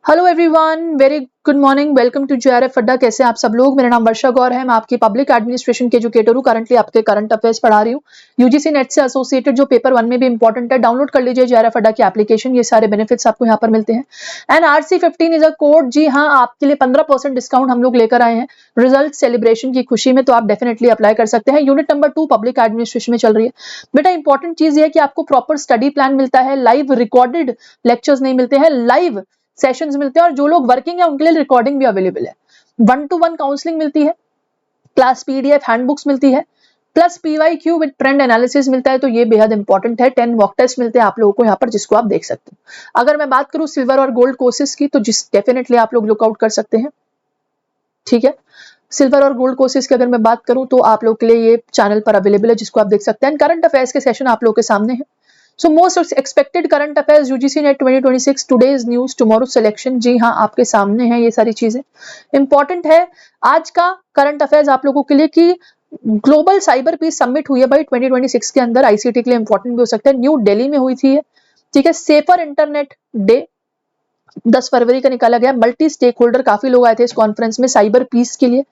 Hello everyone, very good morning, welcome to JRF Adda. कैसे हैं आप सब लोग। मेरा नाम वर्षा गौर है, मैं आपकी पब्लिक एडमिनिस्ट्रेशन के एजुकेटर हूँ। करंटली आपके करंट अफेयर्स पढ़ा रही हूँ यूजीसी नेट से एसोसिएटेड, जो पेपर 1 में भी इंपॉर्टेंट है। डाउनलोड कर लीजिए जेआरएफ अड्डा की एप्लीकेशन, ये सारे बेनिफिट्स आपको यहाँ पर मिलते हैं। And RC15 is a code. जी हाँ, आपके लिए 15% डिस्काउंट हम लोग लेकर आए हैं रिजल्ट सेलिब्रेशन की खुशी में, तो आप डेफिनेटली अप्लाई कर सकते हैं। यूनिट नंबर 2 पब्लिक एडमिनिस्ट्रेशन में चल रही है। बेटा इंपॉर्टेंट चीज ये है कि आपको प्रॉपर स्टडी प्लान मिलता है, लाइव रिकॉर्डेड लेक्चर्स नहीं मिलते हैं, लाइव सेशंस मिलते हैं, और जो लोग वर्किंग है उनके लिए रिकॉर्डिंग भी अवेलेबल है। 1-to-1 काउंसलिंग मिलती है, क्लास PDF हैंडबुक्स मिलती है, plus PYQ with trend analysis मिलता है, तो ये बेहद इंपॉर्टेंट है। 10 मॉक टेस्ट मिलते हैं आप लोगों को यहाँ पर, जिसको आप देख सकते हैं। अगर मैं बात करूं सिल्वर और गोल्ड कोर्सेज की, तो डेफिनेटली आप लोग लुकआउट कर सकते हैं। ठीक है, सिल्वर और गोल्ड कोर्सेज की अगर मैं बात करूं तो आप लोग के लिए ये चैनल पर अवेलेबल है, जिसको आप देख सकते हैं। करंट अफेयर्स के सेशन आप लोग के सामने है। So most expected current affairs UGC NET 2026, today's news, tomorrow selection। जी हाँ, आपके सामने है ये सारी चीजें। इंपॉर्टेंट है आज का करंट अफेयर्स आप लोगों के लिए कि ग्लोबल साइबर पीस समिट हुई है भाई 2026 के अंदर। ICT के लिए इंपॉर्टेंट भी हो सकता है। न्यू दिल्ली में हुई थी। ठीक है, सेफर इंटरनेट डे 10 फरवरी का निकाला गया। मल्टी स्टेक होल्डर काफी लोग आए थे इस कॉन्फ्रेंस में साइबर पीस के लिए।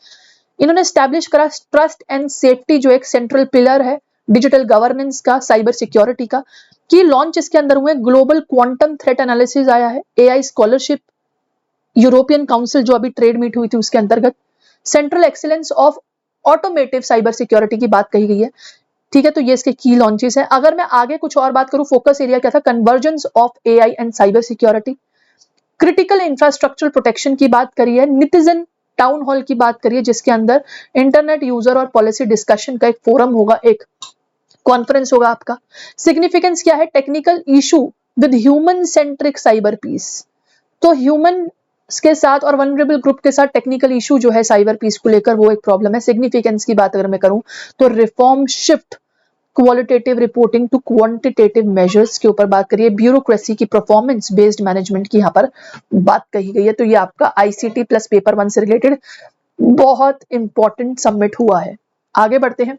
इन्होंने स्टैब्लिश करा ट्रस्ट एंड सेफ्टी, जो एक सेंट्रल पिलर है डिजिटल गवर्नेंस का, साइबर सिक्योरिटी का। की लॉन्च इसके अंदर हुए। ग्लोबल क्वांटम थ्रेट एनालिसिस आया है। AI स्कॉलरशिप, यूरोपियन काउंसिल जो अभी ट्रेड मीट हुई थी उसके अंतर्गत, central excellence of automotive cyber security की बात कही गई है। ठीक है, तो ये इसके की लॉन्चेस है। अगर मैं आगे कुछ और बात करूं, फोकस एरिया क्या था, convergence of AI and cyber security. Critical infrastructure protection की बात करी है। नितिजन टाउन हॉल की बात करिए, जिसके अंदर इंटरनेट यूजर और पॉलिसी डिस्कशन का एक फोरम होगा, एक कॉन्फ्रेंस होगा आपका। सिग्निफिकेंस क्या है, technical issue with human centric cyber peace. तो ह्यूमन के साथ और वनरेबल ग्रुप के साथ टेक्निकल इशू जो है साइबर पीस को लेकर, वो एक प्रॉब्लम है। सिग्निफिकेंस की बात अगर मैं करूं तो reform shift qualitative reporting to quantitative measures के ऊपर बात करिए। ब्यूरोक्रेसी की परफॉर्मेंस बेस्ड मैनेजमेंट की यहाँ पर बात कही गई है। तो ये आपका ICT प्लस पेपर 1 से रिलेटेड बहुत इंपॉर्टेंट सबमिट हुआ है। आगे बढ़ते हैं।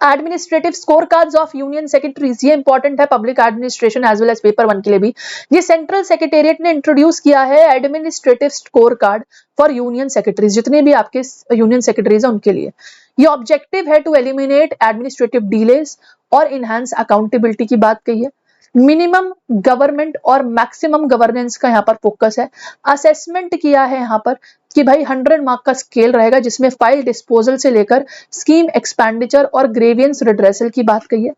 Administrative score cards of union secretaries, ये इंपॉर्टेंट है public administration as well as paper 1 के लिए भी। ये सेंट्रल सेक्रेटेरिएट ने इंट्रोड्यूस किया है administrative score card for union secretaries, जितने भी आपके यूनियन सेक्रेटरीज हैं उनके लिए। ये ऑब्जेक्टिव है टू एलिमिनेट एडमिनिस्ट्रेटिव डिलेज और इनहांस अकाउंटेबिलिटी की बात कही है। मिनिमम गवर्नमेंट और मैक्सिमम गवर्नेंस का यहाँ पर फोकस है। असेसमेंट किया है यहाँ पर कि भाई 100 मार्क का स्केल रहेगा, जिसमें फाइल डिस्पोजल से लेकर स्कीम एक्सपेंडिचर और ग्रेवियंस रिड्रेसल की बात कही है।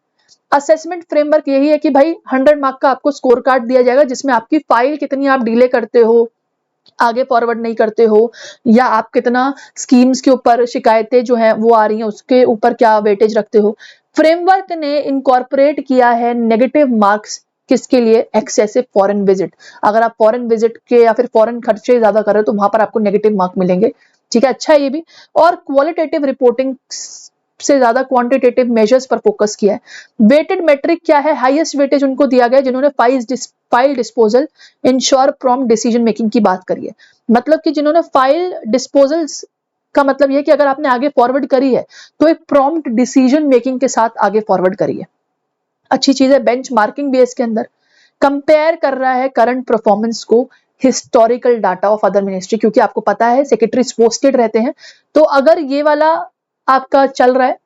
असेसमेंट फ्रेमवर्क यही है कि भाई 100 मार्क का आपको स्कोर कार्ड दिया जाएगा, जिसमें आपकी फाइल कितनी आप डिले करते हो, आगे फॉरवर्ड नहीं करते हो, या आप कितना स्कीम्स के ऊपर शिकायतें जो हैं वो आ रही हैं उसके ऊपर क्या वेटेज रखते हो। फ्रेमवर्क ने इनकॉर्पोरेट किया है नेगेटिव मार्क्स, किसके लिए, एक्सेसिव फॉरेन विजिट। अगर आप फॉरेन विजिट के या फिर फॉरेन खर्चे ज्यादा कर रहे हो तो वहां पर आपको नेगेटिव मार्क मिलेंगे। ठीक है, अच्छा है ये भी। और क्वालिटेटिव रिपोर्टिंग से ज्यादा क्वांटिटेटिव मेजर्स पर फोकस किया है। वेटेड मेट्रिक क्या है, हाईएस्ट वेटेज उनको दिया गया जिन्होंने file disposal ensure prompt decision making की बात करी है। मतलब कि जिन्होंने फाइल डिस्पोजल्स का मतलब यह कि अगर आपने आगे फॉरवर्ड करी है तो एक प्रॉम्प्ट डिसीजन मेकिंग के साथ आगे फॉरवर्ड करी है। अच्छी चीज है। बेंच मार्किंग भी इसके अंदर कंपेयर कर रहा है करंट परफॉर्मेंस को historical data of other ministry, क्योंकि आपको पता है सेक्रेटरीज पोस्टेड रहते हैं। तो अगर ये वाला आपका चल रहा है,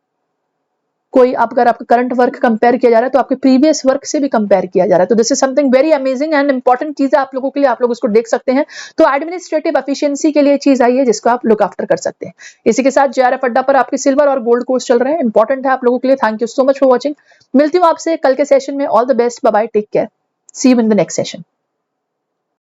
कोई अगर आपका करंट वर्क कंपेयर किया जा रहा है तो आपके प्रीवियस वर्क से भी कंपेयर किया जा रहा है। तो this is something very amazing and important चीज है आप लोगों के लिए, आप लोग उसको देख सकते हैं। तो एडमिनिस्ट्रेटिव एफिशिएंसी के लिए चीज आई है जिसको आप लुक आफ्टर कर सकते हैं। इसी के साथ जेआरएफ अड्डा पर आपके सिल्वर और गोल्ड कोर्स चल रहे हैं, इंपॉर्टेंट है आप लोगों के लिए। Thank you so much for watching. मिलती हूँ आपसे कल के सेशन में। All the best, bye bye, take care, see you in the next session.